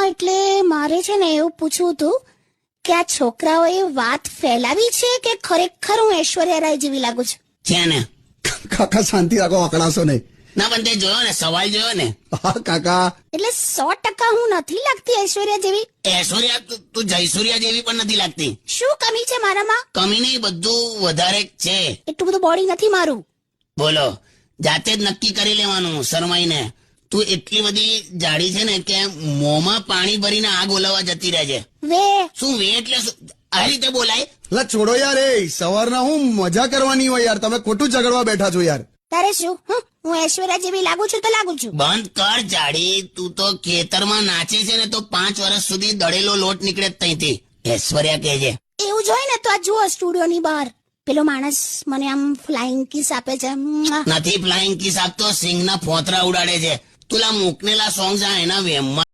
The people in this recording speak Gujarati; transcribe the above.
એટલે મારે છે ને એવું પૂછવું હતું કે આ છોકરાઓએ વાત ફેલાવી છે કે ખરેખર હું ઐશ્વર્યા રાય જેવી લાગુ છું? છે ને. કાકા શાંતિ રાખો, આકડાશો નહીં. ના પણ તે જોયો ને, સવાલ જોયો ને. હા કાકા, એટલે 100% હું નથી લાગતી ઐશ્વર્યા જેવી? ઐશ્વર્યા તું જયસૂર્યા જેવી પણ નથી લાગતી. શું કમી છે મારામાં? કમી નહીં, બધું વધારે જ છે. એટલું બધું બોડી નથી મારું. બોલો, જાતે જ નક્કી કરી લેવાનું શરમાઈને. તું એટલી બધી જાડી છે ને કે મોંમાં પાણી ભરીને આગ ઓલવવા જતી રહે છે. વે શું વે એટલે શું? આ રીતે બોલાય? લા છોડો યાર, એ સવારના હું મજા કરવાની હોય યાર, તમે ખોટું ઝઘડવા બેઠા છો યાર. તારે શું? હું ઐશ્વર્યા જેવી લાગુ છું તો લાગુ છું. બંધ કર જાડી. તું તો ખેતરમાં નાચે છે ને તો 5 વર્ષ સુધી દળેલો લોટ નીકળે ત્યાંથી. ઐશ્વર્યા કહે છે. એવું જોઈ ને તો આ જુઓ સ્ટુડિયોની બહાર પેલો માણસ મને આમ ફ્લાઇંગ કિસ આપે છે. નથી ફ્લાઇંગ કિસ આપતો, સિંગના ફોતરા ઉડાડે છે. તુલા મૂકનેલા સોંગ એના વેમમાં